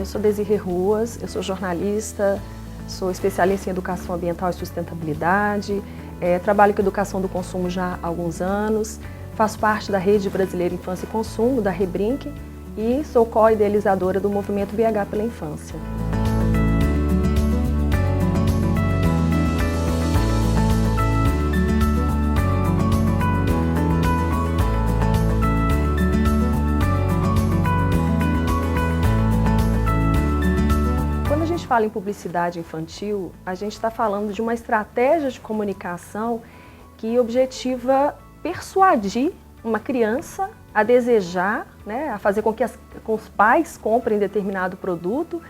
Eu sou Desirê Ruas, eu sou jornalista, sou especialista em educação ambiental e sustentabilidade, trabalho com educação do consumo já há alguns anos, faço parte da Rede Brasileira Infância e Consumo, da REBRINC, e sou co-idealizadora do movimento BH pela Infância. Quando a gente fala em publicidade infantil, a gente está falando de uma estratégia de comunicação que objetiva persuadir uma criança a desejar, a fazer com que os pais comprem determinado produto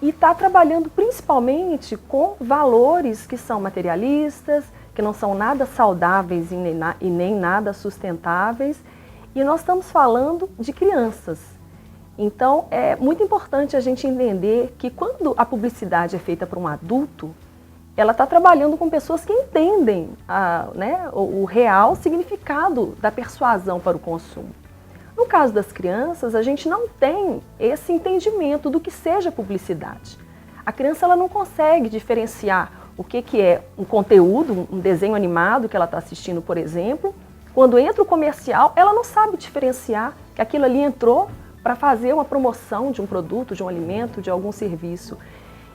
e está trabalhando principalmente com valores que são materialistas, que não são nada saudáveis e nem nada sustentáveis, e nós estamos falando de crianças. Então, é muito importante a gente entender que quando a publicidade é feita para um adulto, ela está trabalhando com pessoas que entendem o real significado da persuasão para o consumo. No caso das crianças, a gente não tem esse entendimento do que seja publicidade. A criança ela não consegue diferenciar o que é um conteúdo, um desenho animado que ela está assistindo, por exemplo. Quando entra o comercial, ela não sabe diferenciar que aquilo ali entrou para fazer uma promoção de um produto, de um alimento, de algum serviço.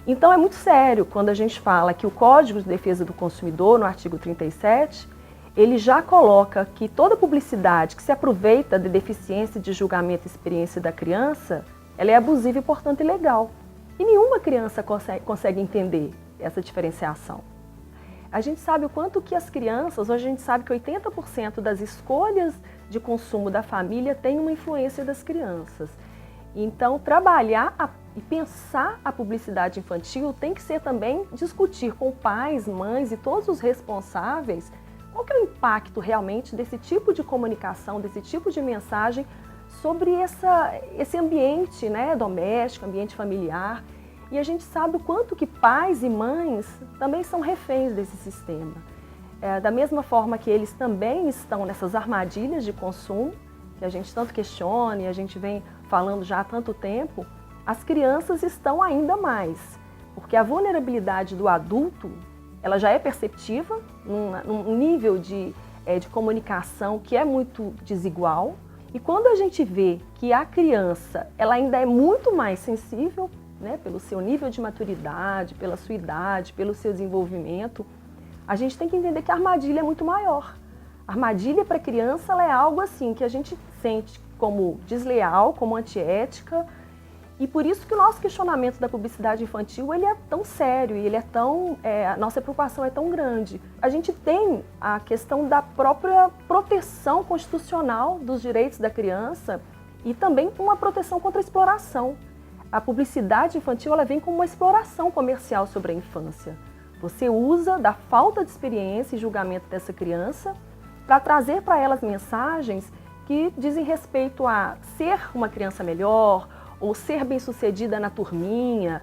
Então é muito sério quando a gente fala que o Código de Defesa do Consumidor, no artigo 37, ele já coloca que toda publicidade que se aproveita da deficiência de julgamento e experiência da criança, ela é abusiva e, portanto, ilegal. E nenhuma criança consegue entender essa diferenciação. A gente sabe o quanto que as crianças, hoje a gente sabe que 80% das escolhas de consumo da família tem uma influência das crianças. Então, trabalhar e pensar a publicidade infantil tem que ser também discutir com pais, mães e todos os responsáveis qual que é o impacto realmente desse tipo de comunicação, desse tipo de mensagem sobre esse ambiente doméstico, ambiente familiar. E a gente sabe o quanto que pais e mães também são reféns desse sistema. Da mesma forma que eles também estão nessas armadilhas de consumo, que a gente tanto questiona e a gente vem falando já há tanto tempo, as crianças estão ainda mais, porque a vulnerabilidade do adulto, ela já é perceptiva, num nível de comunicação que é muito desigual, e quando a gente vê que a criança, ela ainda é muito mais sensível, pelo seu nível de maturidade, pela sua idade, pelo seu desenvolvimento, a gente tem que entender que a armadilha é muito maior. A armadilha para a criança ela é algo assim que a gente sente como desleal, como antiética, e por isso que o nosso questionamento da publicidade infantil ele é tão sério e ele é tão, a nossa preocupação é tão grande. A gente tem a questão da própria proteção constitucional dos direitos da criança e também uma proteção contra a exploração. A publicidade infantil ela vem como uma exploração comercial sobre a infância. Você usa da falta de experiência e julgamento dessa criança para trazer para elas mensagens que dizem respeito a ser uma criança melhor ou ser bem-sucedida na turminha,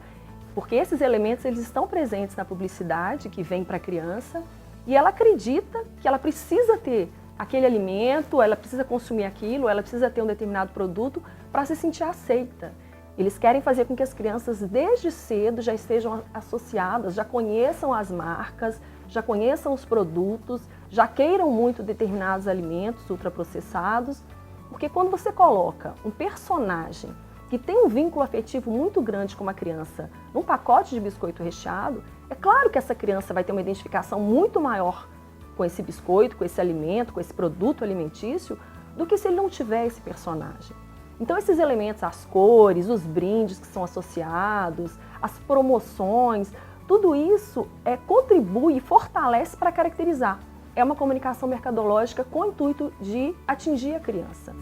porque esses elementos eles estão presentes na publicidade que vem para a criança e ela acredita que ela precisa ter aquele alimento, ela precisa consumir aquilo, ela precisa ter um determinado produto para se sentir aceita. Eles querem fazer com que as crianças desde cedo já estejam associadas, já conheçam as marcas, já conheçam os produtos, já queiram muito determinados alimentos ultraprocessados, porque quando você coloca um personagem que tem um vínculo afetivo muito grande com uma criança num pacote de biscoito recheado, é claro que essa criança vai ter uma identificação muito maior com esse biscoito, com esse alimento, com esse produto alimentício, do que se ele não tiver esse personagem. Então esses elementos, as cores, os brindes que são associados, as promoções, tudo isso contribui e fortalece para caracterizar. É uma comunicação mercadológica com o intuito de atingir a criança.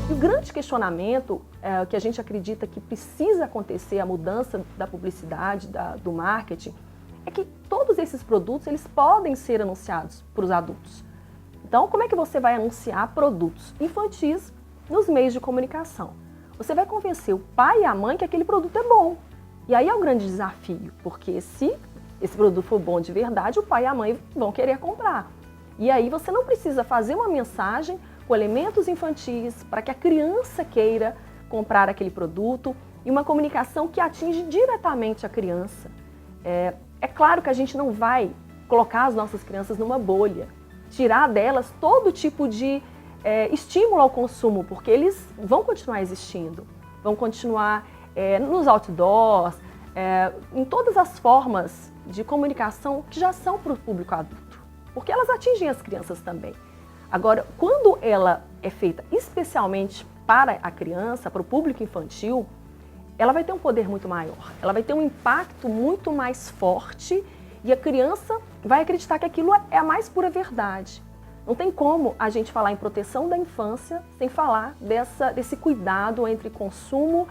E o grande questionamento que a gente acredita que precisa acontecer, a mudança da publicidade, do marketing, é que todos esses produtos eles podem ser anunciados para os adultos. Então, como é que você vai anunciar produtos infantis nos meios de comunicação? Você vai convencer o pai e a mãe que aquele produto é bom. E aí é o grande desafio, porque se esse produto for bom de verdade, o pai e a mãe vão querer comprar. E aí você não precisa fazer uma mensagem com elementos infantis para que a criança queira comprar aquele produto e uma comunicação que atinge diretamente a criança. É claro que a gente não vai colocar as nossas crianças numa bolha, tirar delas todo tipo de estímulo ao consumo, porque eles vão continuar existindo, vão continuar nos outdoors, em todas as formas de comunicação que já são para o público adulto, porque elas atingem as crianças também. Agora, quando ela é feita especialmente para a criança, para o público infantil, ela vai ter um poder muito maior, ela vai ter um impacto muito mais forte e a criança vai acreditar que aquilo é a mais pura verdade. Não tem como a gente falar em proteção da infância sem falar desse cuidado entre consumo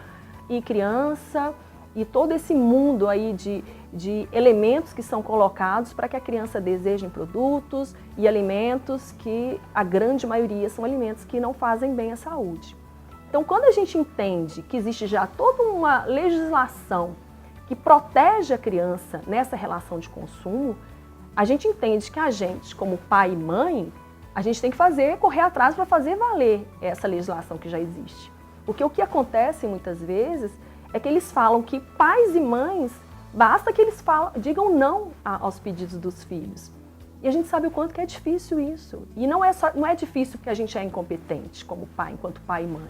e criança e todo esse mundo aí de elementos que são colocados para que a criança deseje produtos e alimentos que a grande maioria são alimentos que não fazem bem à saúde. Então, quando a gente entende que existe já toda uma legislação que protege a criança nessa relação de consumo, a gente entende que a gente, como pai e mãe, a gente tem que correr atrás para fazer valer essa legislação que já existe. Porque o que acontece muitas vezes é que eles falam que pais e mães, basta que eles digam não aos pedidos dos filhos. E a gente sabe o quanto que é difícil isso. E não é difícil porque a gente é incompetente como pai, enquanto pai e mãe,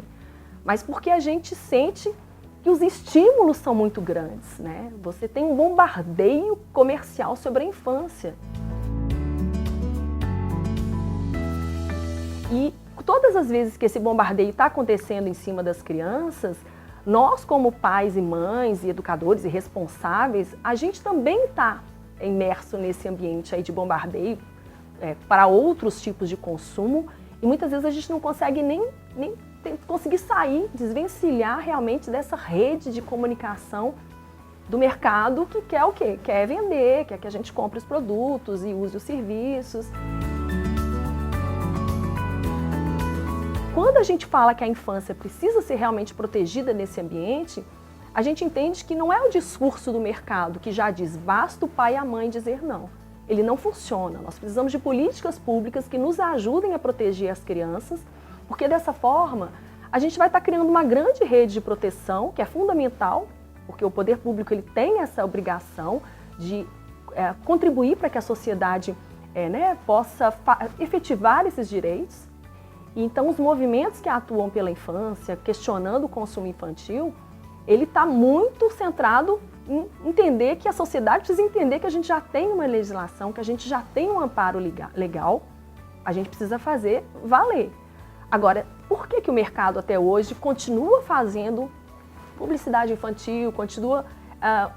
mas porque a gente sente que os estímulos são muito grandes, né? Você tem um bombardeio comercial sobre a infância. E todas as vezes que esse bombardeio está acontecendo em cima das crianças, nós como pais e mães e educadores e responsáveis, a gente também está imerso nesse ambiente aí de bombardeio para outros tipos de consumo e muitas vezes a gente não consegue nem conseguir sair, desvencilhar realmente dessa rede de comunicação do mercado que quer o quê? Quer vender, quer que a gente compre os produtos e use os serviços. Quando a gente fala que a infância precisa ser realmente protegida nesse ambiente, a gente entende que não é o discurso do mercado que já diz basta o pai e a mãe dizer não. Ele não funciona. Nós precisamos de políticas públicas que nos ajudem a proteger as crianças, porque dessa forma a gente vai estar criando uma grande rede de proteção, que é fundamental, porque o poder público ele tem essa obrigação de contribuir para que a sociedade possa efetivar esses direitos. Então, os movimentos que atuam pela infância, questionando o consumo infantil, ele está muito centrado em entender que a sociedade precisa entender que a gente já tem uma legislação, que a gente já tem um amparo legal, a gente precisa fazer valer. Agora, por que o mercado até hoje continua fazendo publicidade infantil, continua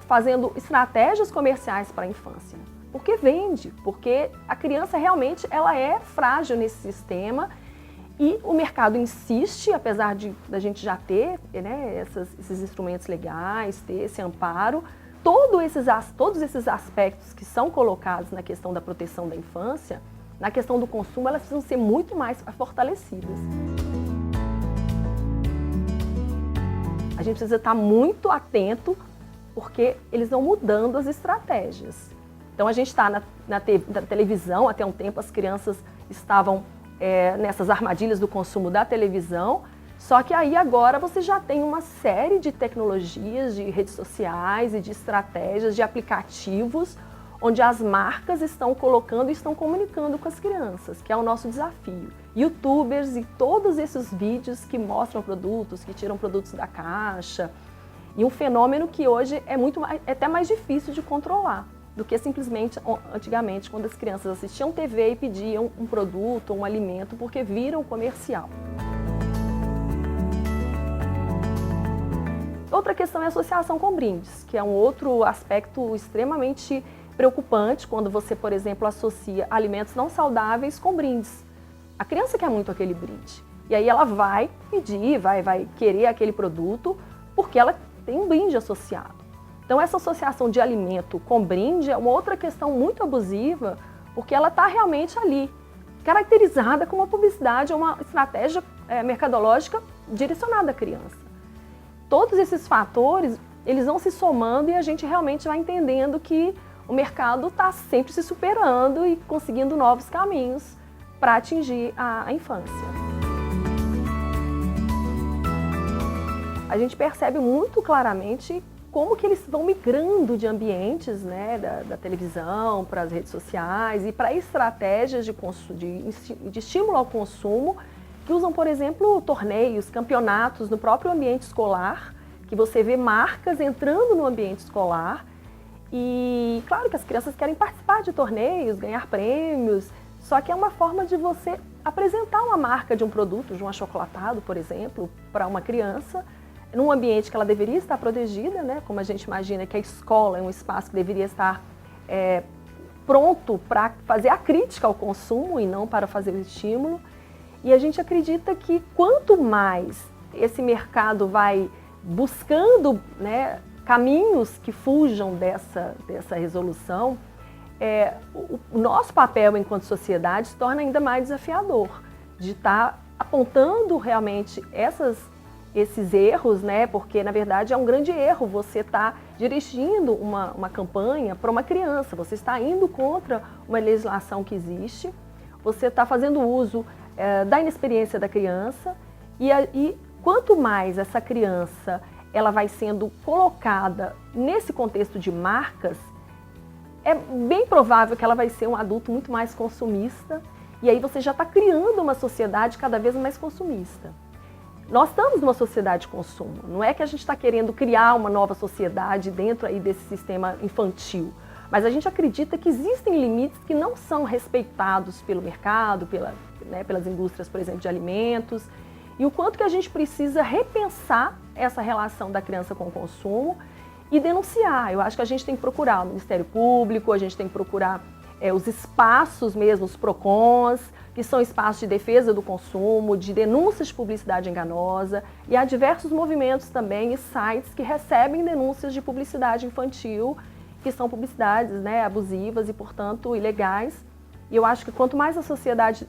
fazendo estratégias comerciais para a infância? Porque vende, porque a criança realmente ela é frágil nesse sistema. E o mercado insiste, apesar da gente já ter esses instrumentos legais, ter esse amparo, todos esses aspectos que são colocados na questão da proteção da infância, na questão do consumo, elas precisam ser muito mais fortalecidas. A gente precisa estar muito atento, porque eles vão mudando as estratégias. Então a gente está na televisão, até um tempo as crianças estavam nessas armadilhas do consumo da televisão, só que aí agora você já tem uma série de tecnologias, de redes sociais e de estratégias, de aplicativos, onde as marcas estão colocando e estão comunicando com as crianças, que é o nosso desafio. YouTubers e todos esses vídeos que mostram produtos, que tiram produtos da caixa, e um fenômeno que hoje é até mais difícil de controlar do que simplesmente antigamente, quando as crianças assistiam TV e pediam um produto, um alimento, porque viram comercial. Outra questão é a associação com brindes, que é um outro aspecto extremamente preocupante quando você, por exemplo, associa alimentos não saudáveis com brindes. A criança quer muito aquele brinde, e aí ela vai pedir, vai querer aquele produto, porque ela tem um brinde associado. Então, essa associação de alimento com brinde é uma outra questão muito abusiva, porque ela está realmente ali, caracterizada como uma publicidade, uma estratégia mercadológica direcionada à criança. Todos esses fatores, eles vão se somando e a gente realmente vai entendendo que o mercado está sempre se superando e conseguindo novos caminhos para atingir a infância. a gente percebe muito claramente como que eles vão migrando de ambientes, né, da televisão para as redes sociais e para estratégias de estímulo ao consumo que usam, por exemplo, torneios, campeonatos no próprio ambiente escolar, que você vê marcas entrando no ambiente escolar. E claro que as crianças querem participar de torneios, ganhar prêmios, só que é uma forma de você apresentar uma marca de um produto, de um achocolatado, por exemplo, para uma criança, num ambiente que ela deveria estar protegida, né? Como a gente imagina que a escola é um espaço que deveria estar pronto para fazer a crítica ao consumo e não para fazer o estímulo. E a gente acredita que quanto mais esse mercado vai buscando, né, caminhos que fujam dessa resolução, o nosso papel enquanto sociedade se torna ainda mais desafiador, de estar apontando realmente esses erros, né? Porque na verdade é um grande erro você estar dirigindo uma campanha para uma criança, você está indo contra uma legislação que existe, você está fazendo uso da inexperiência da criança e quanto mais essa criança ela vai sendo colocada nesse contexto de marcas, é bem provável que ela vai ser um adulto muito mais consumista e aí você já está criando uma sociedade cada vez mais consumista. Nós estamos numa sociedade de consumo, não é que a gente está querendo criar uma nova sociedade dentro aí desse sistema infantil, mas a gente acredita que existem limites que não são respeitados pelo mercado, pelas indústrias, por exemplo, de alimentos, e o quanto que a gente precisa repensar essa relação da criança com o consumo e denunciar. Eu acho que a gente tem que procurar o Ministério Público, a gente tem que procurar os espaços mesmo, os PROCONs, que são espaços de defesa do consumo, de denúncias de publicidade enganosa, e há diversos movimentos também e sites que recebem denúncias de publicidade infantil, que são publicidades, né, abusivas e, portanto, ilegais. E eu acho que quanto mais a sociedade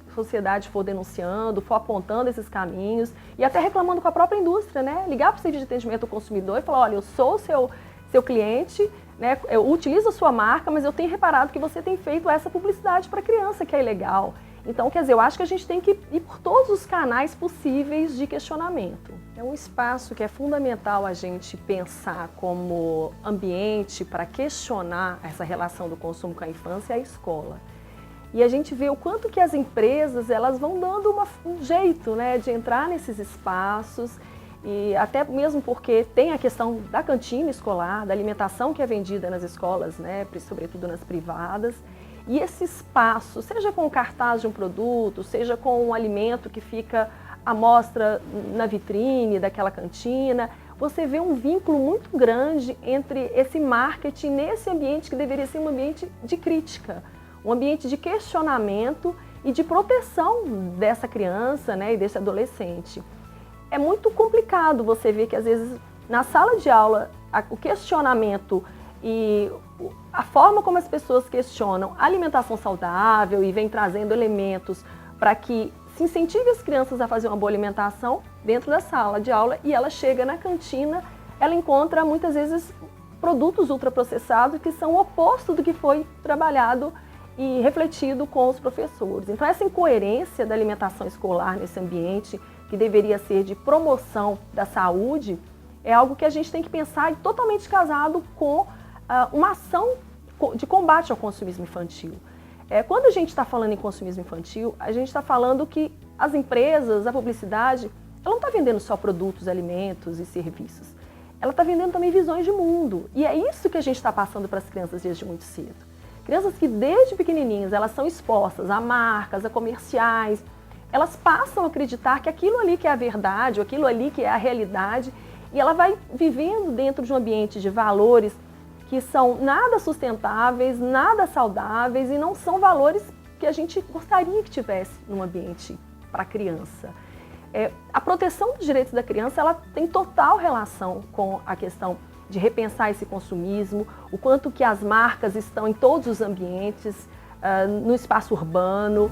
for denunciando, for apontando esses caminhos e até reclamando com a própria indústria, né? Ligar para o centro de atendimento ao consumidor e falar, olha, eu sou o seu cliente, né? Eu utilizo a sua marca, mas eu tenho reparado que você tem feito essa publicidade para criança, que é ilegal. Então, quer dizer, eu acho que a gente tem que ir por todos os canais possíveis de questionamento. É um espaço que é fundamental a gente pensar como ambiente para questionar essa relação do consumo com a infância, é a escola. E a gente vê o quanto que as empresas elas vão dando um jeito, né, de entrar nesses espaços, e até mesmo porque tem a questão da cantina escolar, da alimentação que é vendida nas escolas, né, sobretudo nas privadas, e esse espaço, seja com o cartaz de um produto, seja com um alimento que fica à mostra na vitrine daquela cantina, você vê um vínculo muito grande entre esse marketing nesse ambiente que deveria ser um ambiente de crítica, um ambiente de questionamento e de proteção dessa criança, né, e desse adolescente. É muito complicado você ver que, às vezes, na sala de aula, o questionamento e a forma como as pessoas questionam a alimentação saudável e vem trazendo elementos para que se incentive as crianças a fazer uma boa alimentação dentro da sala de aula e ela chega na cantina, ela encontra, muitas vezes, produtos ultraprocessados que são o oposto do que foi trabalhado e refletido com os professores. Então essa incoerência da alimentação escolar nesse ambiente, que deveria ser de promoção da saúde, é algo que a gente tem que pensar e totalmente casado com uma ação de combate ao consumismo infantil. Quando a gente está falando em consumismo infantil, a gente está falando que as empresas, a publicidade, ela não está vendendo só produtos, alimentos e serviços. Ela está vendendo também visões de mundo. E é isso que a gente está passando para as crianças desde muito cedo. Crianças que desde pequenininhas elas são expostas a marcas, a comerciais, elas passam a acreditar que aquilo ali que é a verdade, ou aquilo ali que é a realidade, e ela vai vivendo dentro de um ambiente de valores que são nada sustentáveis, nada saudáveis e não são valores que a gente gostaria que tivesse num ambiente para a criança. A proteção dos direitos da criança ela tem total relação com a questão de repensar esse consumismo, o quanto que as marcas estão em todos os ambientes, no espaço urbano.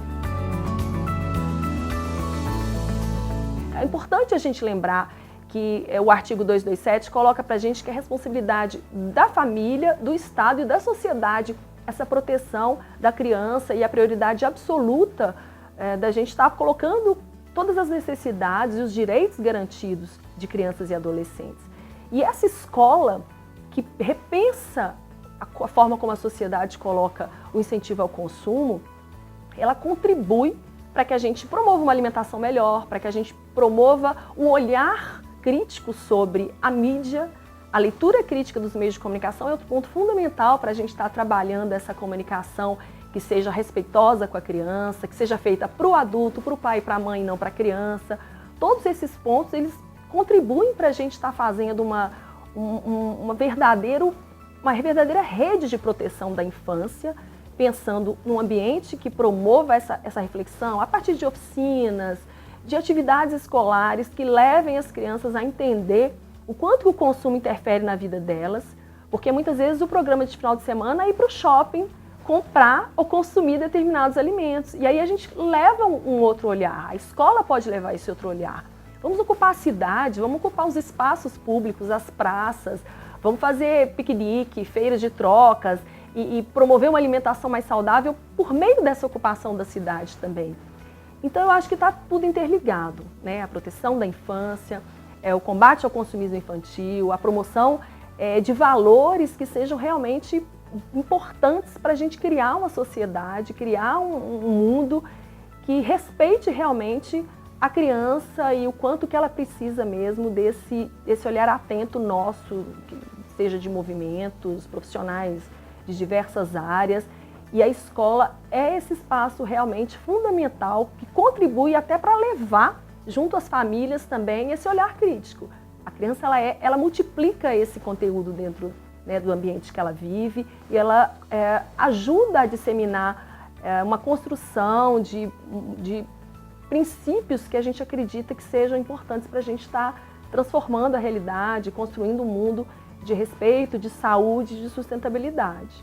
É importante a gente lembrar que o artigo 227 coloca para a gente que é responsabilidade da família, do Estado e da sociedade essa proteção da criança e a prioridade absoluta da gente estar colocando todas as necessidades e os direitos garantidos de crianças e adolescentes. E essa escola que repensa a forma como a sociedade coloca o incentivo ao consumo, ela contribui para que a gente promova uma alimentação melhor, para que a gente promova um olhar crítico sobre a mídia. A leitura crítica dos meios de comunicação é outro ponto fundamental para a gente estar trabalhando essa comunicação que seja respeitosa com a criança, que seja feita para o adulto, para o pai e para a mãe, não para a criança. Todos esses pontos, eles contribuem para a gente estar fazendo uma verdadeira rede de proteção da infância, pensando num ambiente que promova essa reflexão a partir de oficinas, de atividades escolares que levem as crianças a entender o quanto o consumo interfere na vida delas, porque muitas vezes o programa de final de semana é ir para o shopping comprar ou consumir determinados alimentos. E aí a gente leva um outro olhar, a escola pode levar esse outro olhar. Vamos ocupar a cidade, vamos ocupar os espaços públicos, as praças, vamos fazer piquenique, feiras de trocas e promover uma alimentação mais saudável por meio dessa ocupação da cidade também. Então eu acho que está tudo interligado, né? A proteção da infância, o combate ao consumismo infantil, a promoção de valores que sejam realmente importantes para a gente criar uma sociedade, criar um mundo que respeite realmente a criança e o quanto que ela precisa mesmo desse olhar atento nosso, que seja de movimentos, profissionais de diversas áreas. E a escola é esse espaço realmente fundamental que contribui até para levar junto às famílias também esse olhar crítico. A criança ela multiplica esse conteúdo dentro, né, do ambiente que ela vive e ela ajuda a disseminar uma construção de princípios que a gente acredita que sejam importantes para a gente estar transformando a realidade, construindo um mundo de respeito, de saúde, de sustentabilidade.